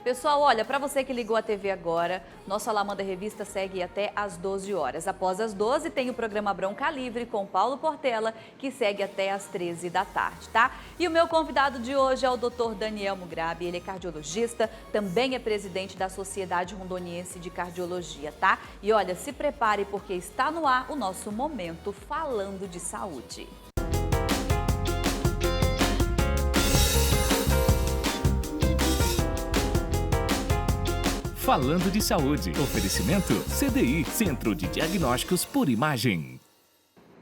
Pessoal, olha, para você que ligou a TV agora, nossa Alamanda Revista segue até às 12 horas. Após as 12, tem o programa Bronca Livre com Paulo Portela, que segue até às 13 da tarde, tá? E o meu convidado de hoje é o Dr. Daniel Mugrabi, ele é cardiologista, também é presidente da Sociedade Rondoniense de Cardiologia, tá? E olha, se prepare porque está no ar o nosso Momento Falando de Saúde. Falando de Saúde. Oferecimento CDI, Centro de Diagnósticos por Imagem.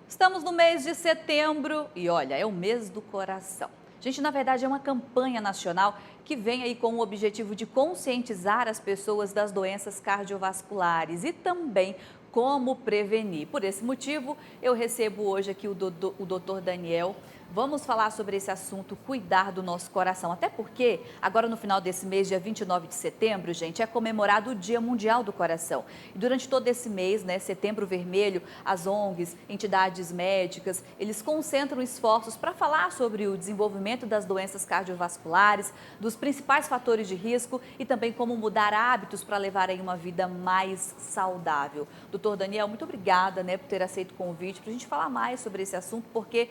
Estamos no mês de setembro e olha, é o mês do coração. Gente, na verdade é uma campanha nacional que vem aí com o objetivo de conscientizar as pessoas das doenças cardiovasculares e também como prevenir. Por esse motivo, eu recebo hoje aqui o Dr. Daniel. Vamos falar sobre esse assunto, cuidar do nosso coração. Até porque, agora no final desse mês, dia 29 de setembro, gente, é comemorado o Dia Mundial do Coração. E durante todo esse mês, né, Setembro Vermelho, as ONGs, entidades médicas, eles concentram esforços para falar sobre o desenvolvimento das doenças cardiovasculares, dos principais fatores de risco e também como mudar hábitos para levar aí uma vida mais saudável. Doutor Daniel, muito obrigada, né, por ter aceito o convite para a gente falar mais sobre esse assunto, porque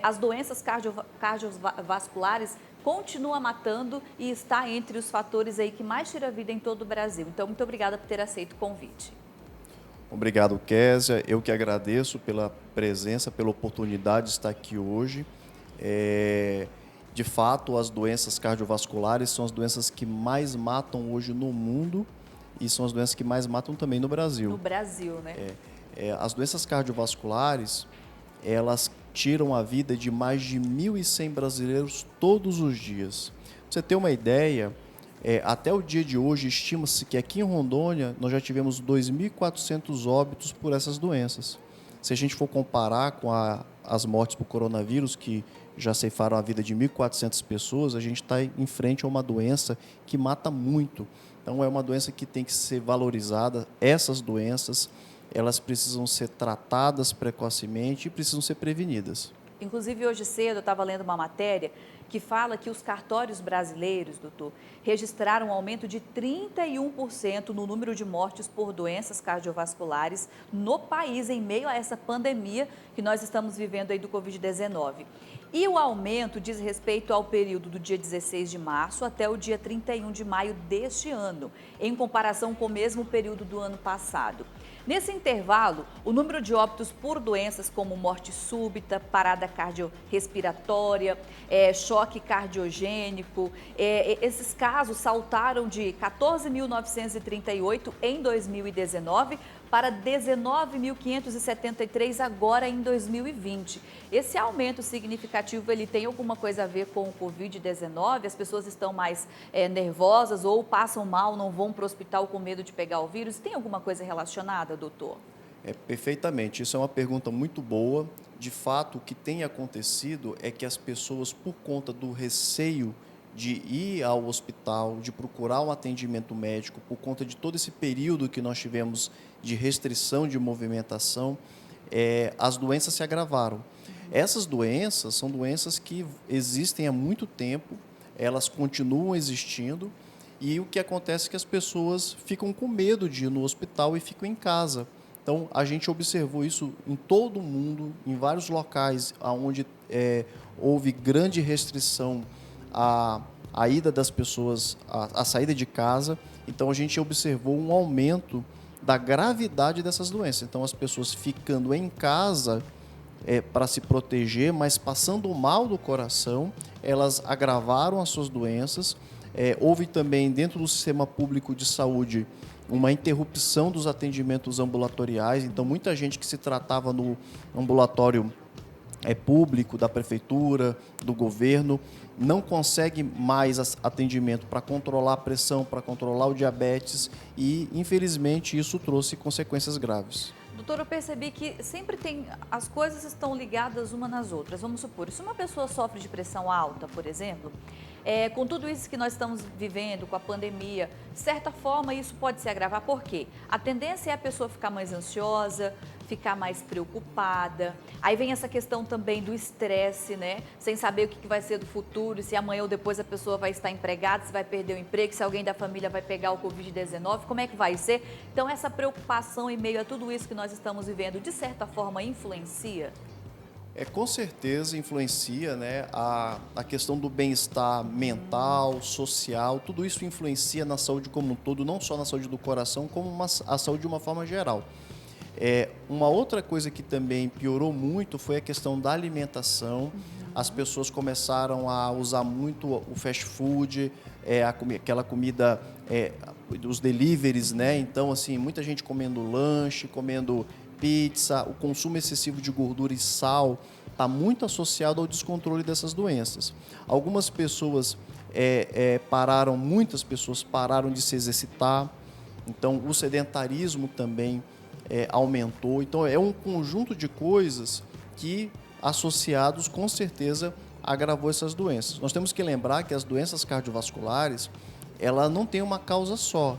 as doenças cardiovasculares continuam matando e está entre os fatores aí que mais tira a vida em todo o Brasil. Então, muito obrigada por ter aceito o convite. Obrigado, Késia. Eu que agradeço pela presença, pela oportunidade de estar aqui hoje. De fato, as doenças cardiovasculares são as doenças que mais matam hoje no mundo e são as doenças que mais matam também no Brasil. No Brasil, né? As doenças cardiovasculares, elas tiram a vida de mais de 1.100 brasileiros todos os dias. Pra você ter uma ideia, até o dia de hoje, estima-se que aqui em Rondônia nós já tivemos 2.400 óbitos por essas doenças. Se a gente for comparar com as mortes por coronavírus, que já ceifaram a vida de 1.400 pessoas, a gente está em frente a uma doença que mata muito. Então, é uma doença que tem que ser valorizada. Essas doenças, elas precisam ser tratadas precocemente e precisam ser prevenidas. Inclusive, hoje cedo eu estava lendo uma matéria que fala que os cartórios brasileiros, doutor, registraram um aumento de 31% no número de mortes por doenças cardiovasculares no país em meio a essa pandemia que nós estamos vivendo aí do Covid-19. E o aumento diz respeito ao período do dia 16 de março até o dia 31 de maio deste ano, em comparação com o mesmo período do ano passado. Nesse intervalo, o número de óbitos por doenças como morte súbita, parada cardiorrespiratória, choque cardiogênico, esses casos saltaram de 14.938 em 2019 para 19.573 agora em 2020. Esse aumento significativo, ele tem alguma coisa a ver com o Covid-19? As pessoas estão mais nervosas ou passam mal, não vão para o hospital com medo de pegar o vírus? Tem alguma coisa relacionada, doutor? Perfeitamente. Isso é uma pergunta muito boa. De fato, o que tem acontecido é que as pessoas, por conta do receio de ir ao hospital, de procurar um atendimento médico, por conta de todo esse período que nós tivemos de restrição de movimentação, as doenças se agravaram. Essas doenças são doenças que existem há muito tempo, elas continuam existindo e o que acontece é que as pessoas ficam com medo de ir no hospital e ficam em casa. Então, a gente observou isso em todo o mundo, em vários locais onde houve grande restrição à ida das pessoas, à saída de casa. Então, a gente observou um aumento da gravidade dessas doenças. Então, as pessoas ficando em casa para se proteger, mas passando mal do coração, elas agravaram as suas doenças. Houve também, dentro do sistema público de saúde, uma interrupção dos atendimentos ambulatoriais. Então, muita gente que se tratava no ambulatório público, da prefeitura, do governo, não consegue mais atendimento para controlar a pressão, para controlar o diabetes e, infelizmente, isso trouxe consequências graves. Doutor, eu percebi que sempre as coisas estão ligadas uma nas outras. Vamos supor, se uma pessoa sofre de pressão alta, por exemplo, Com tudo isso que nós estamos vivendo, com a pandemia, de certa forma isso pode se agravar, por quê? A tendência é a pessoa ficar mais ansiosa, ficar mais preocupada. Aí vem essa questão também do estresse, né? Sem saber o que vai ser do futuro, se amanhã ou depois a pessoa vai estar empregada, se vai perder o emprego, se alguém da família vai pegar o Covid-19, como é que vai ser? Então, essa preocupação em meio a tudo isso que nós estamos vivendo, de certa forma, influencia? Com certeza influencia, né, a questão do bem-estar mental, social, tudo isso influencia na saúde como um todo, não só na saúde do coração, como a saúde de uma forma geral. Uma outra coisa que também piorou muito foi a questão da alimentação. As pessoas começaram a usar muito o fast food, aquela comida, os deliveries, né? Então, assim, muita gente comendo lanche, comendo pizza, o consumo excessivo de gordura e sal está muito associado ao descontrole dessas doenças. Algumas pessoas muitas pessoas pararam de se exercitar, então o sedentarismo também aumentou. Então é um conjunto de coisas que, associados, com certeza agravou essas doenças. Nós temos que lembrar que as doenças cardiovasculares, ela não tem uma causa só.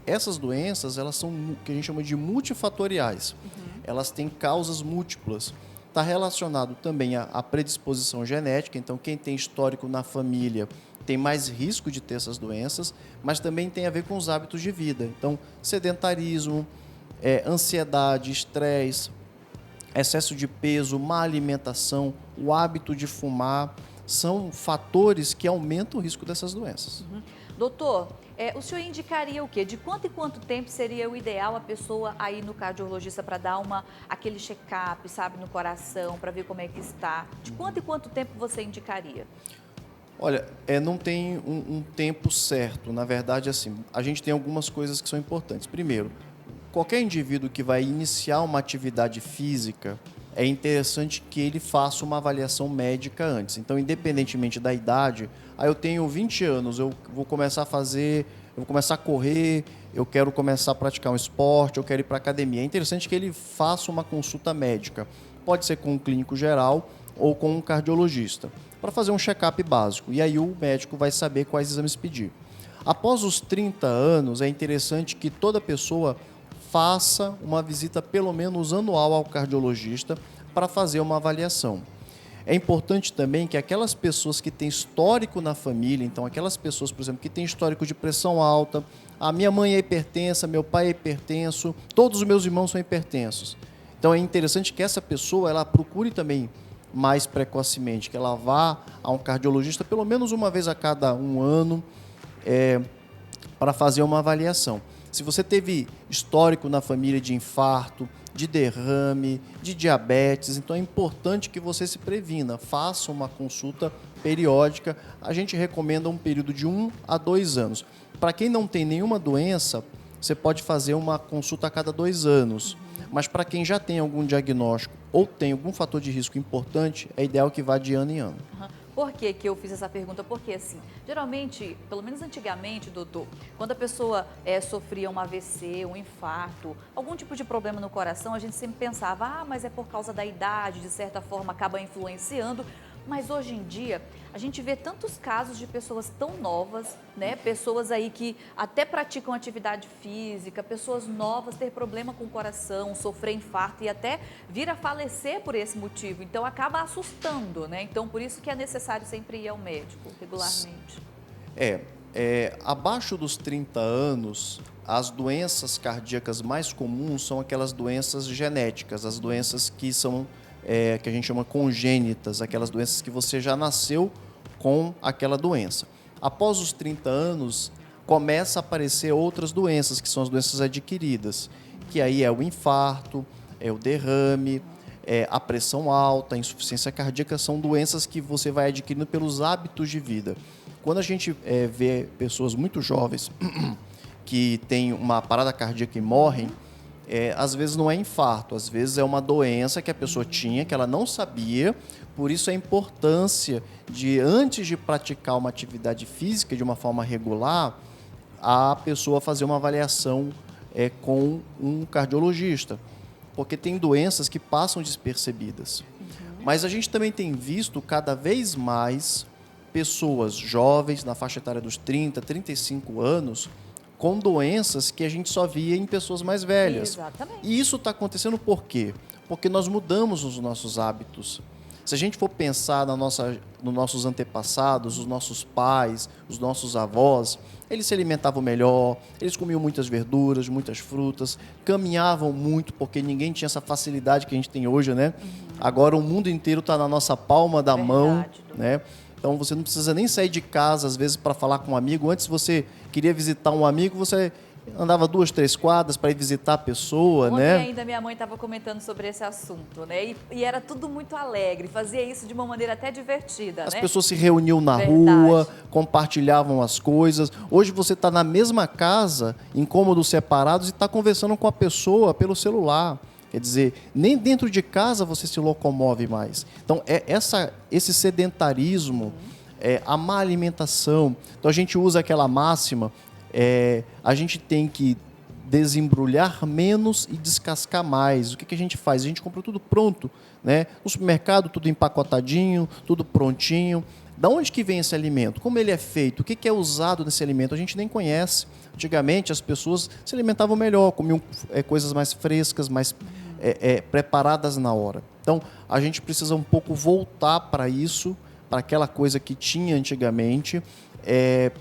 Essas doenças, elas são o que a gente chama de multifatoriais. Elas têm causas múltiplas. Está relacionado também à predisposição genética, então quem tem histórico na família tem mais risco de ter essas doenças, mas também tem a ver com os hábitos de vida. Então, sedentarismo, ansiedade, estresse, excesso de peso, má alimentação, o hábito de fumar, são fatores que aumentam o risco dessas doenças. Doutor, o senhor indicaria o quê? De quanto em quanto tempo seria o ideal a pessoa ir no cardiologista para dar aquele check-up, sabe, no coração, para ver como é que está? De quanto em quanto tempo você indicaria? Olha, não tem um tempo certo. Na verdade, assim, a gente tem algumas coisas que são importantes. Primeiro, qualquer indivíduo que vai iniciar uma atividade física, é interessante que ele faça uma avaliação médica antes. Então, independentemente da idade, eu tenho 20 anos, eu vou começar a correr, eu quero começar a praticar um esporte, eu quero ir para a academia. É interessante que ele faça uma consulta médica. Pode ser com um clínico geral ou com um cardiologista, para fazer um check-up básico. E aí o médico vai saber quais exames pedir. Após os 30 anos, é interessante que toda pessoa faça uma visita pelo menos anual ao cardiologista para fazer uma avaliação. É importante também que aquelas pessoas que têm histórico na família, então aquelas pessoas, por exemplo, que têm histórico de pressão alta, a minha mãe é hipertensa, meu pai é hipertenso, todos os meus irmãos são hipertensos. Então é interessante que essa pessoa ela procure também mais precocemente, que ela vá a um cardiologista pelo menos uma vez a cada um ano para fazer uma avaliação. Se você teve histórico na família de infarto, de derrame, de diabetes, então é importante que você se previna, faça uma consulta periódica. A gente recomenda um período de 1 a 2 anos. Para quem não tem nenhuma doença, você pode fazer uma consulta a cada 2 anos. Mas para quem já tem algum diagnóstico ou tem algum fator de risco importante, é ideal que vá de ano em ano. Por que eu fiz essa pergunta? Porque, assim, geralmente, pelo menos antigamente, doutor, quando a pessoa sofria um AVC, um infarto, algum tipo de problema no coração, a gente sempre pensava, mas é por causa da idade, de certa forma acaba influenciando. Mas hoje em dia, a gente vê tantos casos de pessoas tão novas, né? Pessoas aí que até praticam atividade física, pessoas novas ter problema com o coração, sofrer infarto e até vir a falecer por esse motivo. Então, acaba assustando, né? Então, por isso que é necessário sempre ir ao médico, regularmente. Abaixo dos 30 anos, as doenças cardíacas mais comuns são aquelas doenças genéticas, as doenças que são que a gente chama congênitas, aquelas doenças que você já nasceu com aquela doença. Após os 30 anos, começa a aparecer outras doenças, que são as doenças adquiridas, que aí é o infarto, é o derrame, a pressão alta, a insuficiência cardíaca, são doenças que você vai adquirindo pelos hábitos de vida. Quando a gente vê pessoas muito jovens que têm uma parada cardíaca e morrem, às vezes não é infarto, às vezes é uma doença que a pessoa tinha, que ela não sabia, por isso a importância de, antes de praticar uma atividade física de uma forma regular, a pessoa fazer uma avaliação com um cardiologista, porque tem doenças que passam despercebidas. Mas a gente também tem visto cada vez mais pessoas jovens, na faixa etária dos 30, 35 anos, com doenças que a gente só via em pessoas mais velhas. Exatamente. E isso está acontecendo por quê? Porque nós mudamos os nossos hábitos. Se a gente for pensar nos nossos antepassados, os nossos pais, os nossos avós, eles se alimentavam melhor, eles comiam muitas verduras, muitas frutas, caminhavam muito, porque ninguém tinha essa facilidade que a gente tem hoje, né? Agora o mundo inteiro está na nossa palma da mão, né? Então você não precisa nem sair de casa, às vezes, para falar com um amigo. Antes você queria visitar um amigo, você andava 2, 3 quadras para ir visitar a pessoa, Ontem né? ainda minha mãe estava comentando sobre esse assunto, né? E era tudo muito alegre, fazia isso de uma maneira até divertida, As né? pessoas se reuniam na Verdade. rua, compartilhavam as coisas. Hoje você está na mesma casa, em cômodos separados, e está conversando com a pessoa pelo celular. Quer dizer, nem dentro de casa você se locomove mais. Então, esse sedentarismo, a má alimentação. Então, a gente usa aquela máxima, a gente tem que desembrulhar menos e descascar mais. O que a gente faz? A gente compra tudo pronto, né? No supermercado, tudo empacotadinho, tudo prontinho. Da onde que vem esse alimento? Como ele é feito? O que é usado nesse alimento? A gente nem conhece. Antigamente, as pessoas se alimentavam melhor, comiam coisas mais frescas, mais preparadas na hora. Então, a gente precisa um pouco voltar para isso, para aquela coisa que tinha antigamente,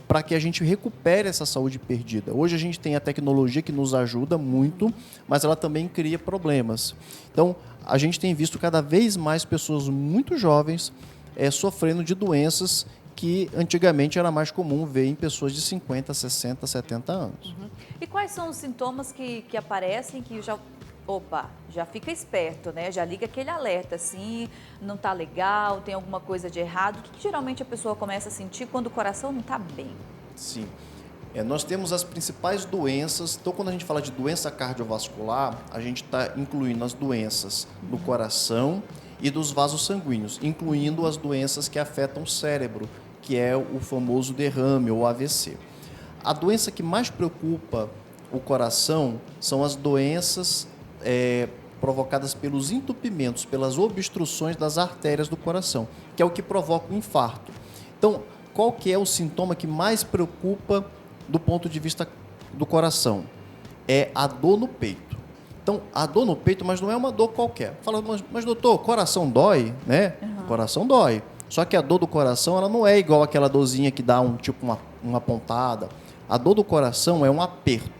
para que a gente recupere essa saúde perdida. Hoje a gente tem a tecnologia que nos ajuda muito, mas ela também cria problemas. Então, a gente tem visto cada vez mais pessoas muito jovens sofrendo de doenças que antigamente era mais comum ver em pessoas de 50, 60, 70 anos. E quais são os sintomas que aparecem que já... Opa, já fica esperto, né? Já liga aquele alerta, assim, não tá legal, tem alguma coisa de errado. O que geralmente a pessoa começa a sentir quando o coração não tá bem? Sim. Nós temos as principais doenças. Então, quando a gente fala de doença cardiovascular, a gente está incluindo as doenças do coração e dos vasos sanguíneos, incluindo as doenças que afetam o cérebro, que é o famoso derrame ou AVC. A doença que mais preocupa o coração são as doenças provocadas pelos entupimentos, pelas obstruções das artérias do coração, que é o que provoca o infarto. Então, qual que é o sintoma que mais preocupa do ponto de vista do coração? É a dor no peito. Então, a dor no peito, mas não é uma dor qualquer. Fala, mas doutor, coração dói, né? Coração dói. Só que a dor do coração, ela não é igual aquela dorzinha que dá uma pontada. A dor do coração é um aperto,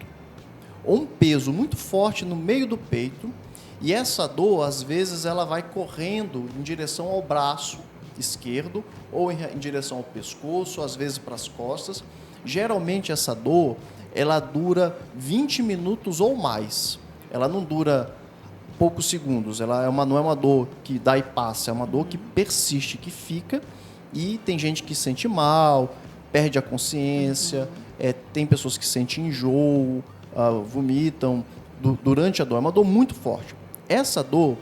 ou um peso muito forte no meio do peito, e essa dor, às vezes, ela vai correndo em direção ao braço esquerdo, ou em direção ao pescoço, às vezes para as costas. Geralmente, essa dor, ela dura 20 minutos ou mais. Ela não dura poucos segundos, ela não é uma dor que dá e passa, é uma dor que persiste, que fica, e tem gente que sente mal, perde a consciência, tem pessoas que sentem enjoo, vomitam durante a dor. É uma dor muito forte. Essa dor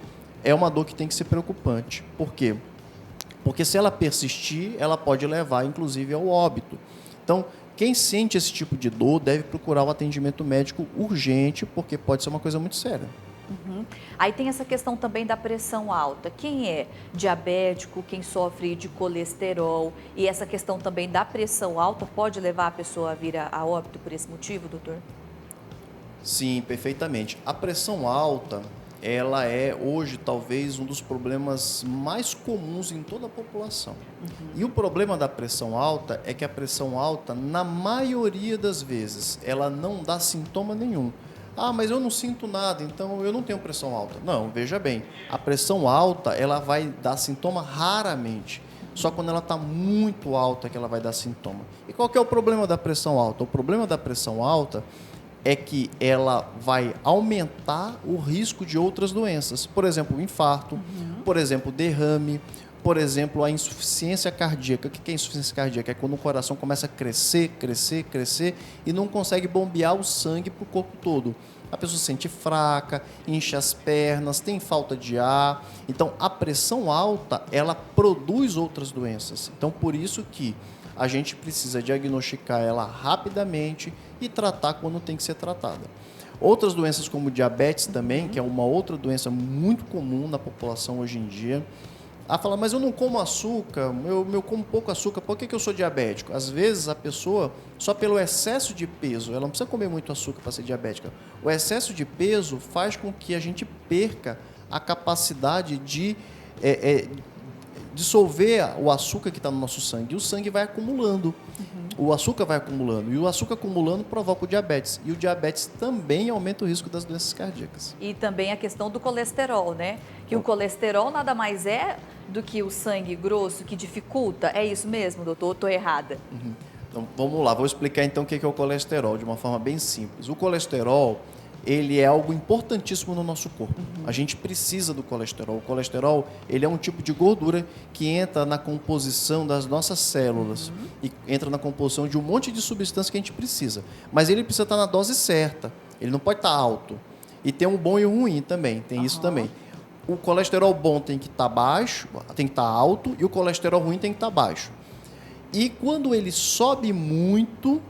é uma dor que tem que ser preocupante. Por quê? Porque se ela persistir, ela pode levar, inclusive, ao óbito. Então, quem sente esse tipo de dor deve procurar um atendimento médico urgente, porque pode ser uma coisa muito séria. Aí tem essa questão também da pressão alta. Quem é diabético, quem sofre de colesterol, e essa questão também da pressão alta pode levar a pessoa a vir a óbito por esse motivo, doutor? Sim, perfeitamente. A pressão alta, ela é hoje talvez um dos problemas mais comuns em toda a população. E o problema da pressão alta é que a pressão alta, na maioria das vezes, ela não dá sintoma nenhum. Ah, mas eu não sinto nada, então eu não tenho pressão alta. Não, veja bem, a pressão alta, ela vai dar sintoma raramente. Só quando ela está muito alta que ela vai dar sintoma. E qual que é o problema da pressão alta? O problema da pressão alta é que ela vai aumentar o risco de outras doenças. Por exemplo, o infarto, por exemplo, o derrame, por exemplo, a insuficiência cardíaca. O que é insuficiência cardíaca? É quando o coração começa a crescer, crescer, crescer e não consegue bombear o sangue para o corpo todo. A pessoa se sente fraca, incha as pernas, tem falta de ar. Então, a pressão alta, ela produz outras doenças. Então, por isso que a gente precisa diagnosticar ela rapidamente e tratar quando tem que ser tratada. Outras doenças como diabetes também, que é uma outra doença muito comum na população hoje em dia, Ah, fala, mas eu não como açúcar, eu como pouco açúcar, por que eu sou diabético? Às vezes a pessoa, só pelo excesso de peso, ela não precisa comer muito açúcar para ser diabética. O excesso de peso faz com que a gente perca a capacidade de dissolver o açúcar que está no nosso sangue. E o sangue vai acumulando. O açúcar vai acumulando. E o açúcar acumulando provoca o diabetes. E o diabetes também aumenta o risco das doenças cardíacas. E também a questão do colesterol, né? Que o colesterol nada mais é do que o sangue grosso que dificulta. É isso mesmo, doutor? Ou estou errada? Então, vamos lá. Vou explicar então o que é o colesterol de uma forma bem simples. O colesterol, ele é algo importantíssimo no nosso corpo. A gente precisa do colesterol. O colesterol, ele é um tipo de gordura que entra na composição das nossas células e entra na composição de um monte de substância que a gente precisa. Mas ele precisa estar na dose certa. Ele não pode estar alto. E tem um bom e um ruim também. Tem isso também. O colesterol bom tem que estar baixo, tem que estar alto, e o colesterol ruim tem que estar baixo. E quando ele sobe muito, o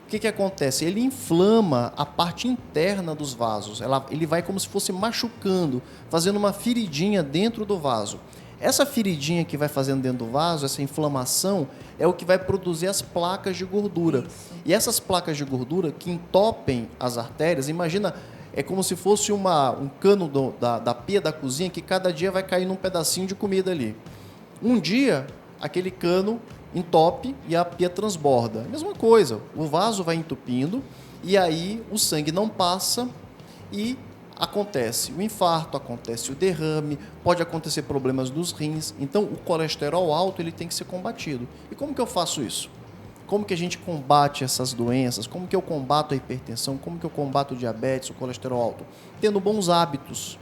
que acontece? Ele inflama a parte interna dos vasos. Ele vai como se fosse machucando, fazendo uma feridinha dentro do vaso. Essa feridinha que vai fazendo dentro do vaso, essa inflamação, é o que vai produzir as placas de gordura. Isso. E essas placas de gordura que entopem as artérias, imagina, é como se fosse um cano da pia da cozinha que cada dia vai cair num pedacinho de comida ali. Um dia, aquele cano entope e a pia transborda. Mesma coisa, o vaso vai entupindo e aí o sangue não passa e acontece o infarto, acontece o derrame, pode acontecer problemas nos rins. Então, o colesterol alto ele tem que ser combatido. E como que eu faço isso? Como que a gente combate essas doenças? Como que eu combato a hipertensão? Como que eu combato o diabetes, o colesterol alto? Tendo bons hábitos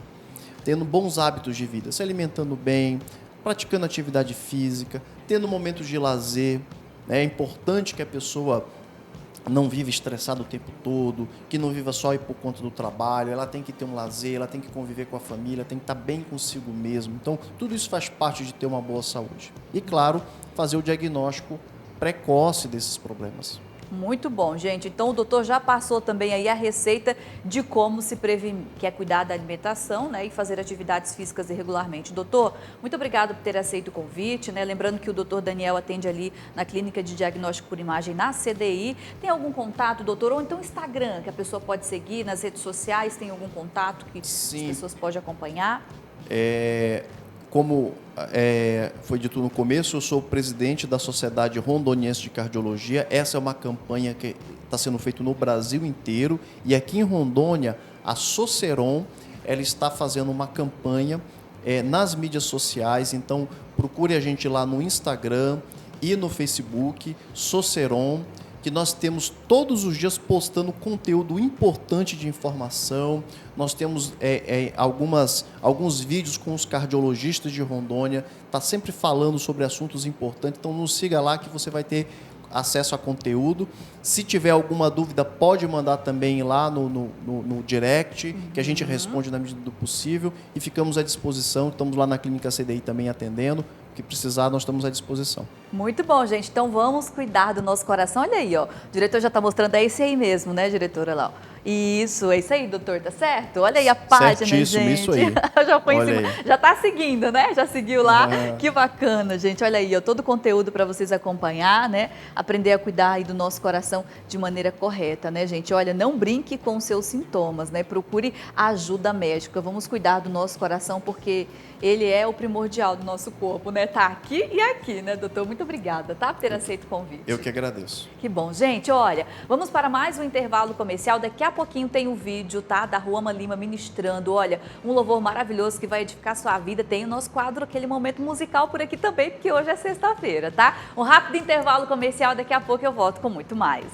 de vida, se alimentando bem, praticando atividade física, tendo momentos de lazer. É importante que a pessoa não viva estressada o tempo todo, que não viva só por conta do trabalho, ela tem que ter um lazer, ela tem que conviver com a família, tem que estar bem consigo mesmo. Então, tudo isso faz parte de ter uma boa saúde. E, claro, fazer o diagnóstico precoce desses problemas. Muito bom, gente. Então, o doutor já passou também aí a receita de como se prevenir, que é cuidar da alimentação, né, e fazer atividades físicas regularmente. Doutor, muito obrigado por ter aceito o convite, né? Lembrando que o doutor Daniel atende ali na Clínica de Diagnóstico por Imagem, na CDI. Tem algum contato, doutor? Ou então Instagram, que a pessoa pode seguir, nas redes sociais, tem algum contato que Sim. as pessoas podem acompanhar? Como foi dito no começo, eu sou o presidente da Sociedade Rondoniense de Cardiologia. Essa é uma campanha que está sendo feita no Brasil inteiro. E aqui em Rondônia, a Soceron, ela está fazendo uma campanha nas mídias sociais. Então, procure a gente lá no Instagram e no Facebook, Soceron, que nós temos todos os dias postando conteúdo importante de informação. Nós temos alguns vídeos com os cardiologistas de Rondônia, está sempre falando sobre assuntos importantes, então nos siga lá que você vai ter acesso a conteúdo. Se tiver alguma dúvida, pode mandar também lá no direct, que a gente responde na medida do possível e ficamos à disposição. Estamos lá na Clínica CDI também atendendo. O que precisar, nós estamos à disposição. Muito bom, gente. Então vamos cuidar do nosso coração. Olha aí, ó. O diretor já está mostrando, é esse aí mesmo, né, diretora? Lá, ó. Isso, é isso aí, doutor, tá certo? Olha aí a página, certíssimo, gente. Isso aí. Já foi em cima. Já tá seguindo, né? Já seguiu lá. Que bacana, gente. Olha aí, ó, todo o conteúdo para vocês acompanhar, né? Aprender a cuidar aí do nosso coração de maneira correta, né, gente? Olha, não brinque com os seus sintomas, né? Procure ajuda médica. Vamos cuidar do nosso coração porque ele é o primordial do nosso corpo, né? Tá aqui e aqui, né, doutor? Muito obrigada, tá? Por ter aceito o convite. Eu que agradeço. Que bom. Gente, olha, vamos para mais um intervalo comercial. Daqui a pouquinho tem um vídeo, tá? Da Ruama Lima ministrando. Olha, um louvor maravilhoso que vai edificar sua vida. Tem o nosso quadro, aquele momento musical por aqui também, porque hoje é sexta-feira, tá? Um rápido intervalo comercial. Daqui a pouco eu volto com muito mais.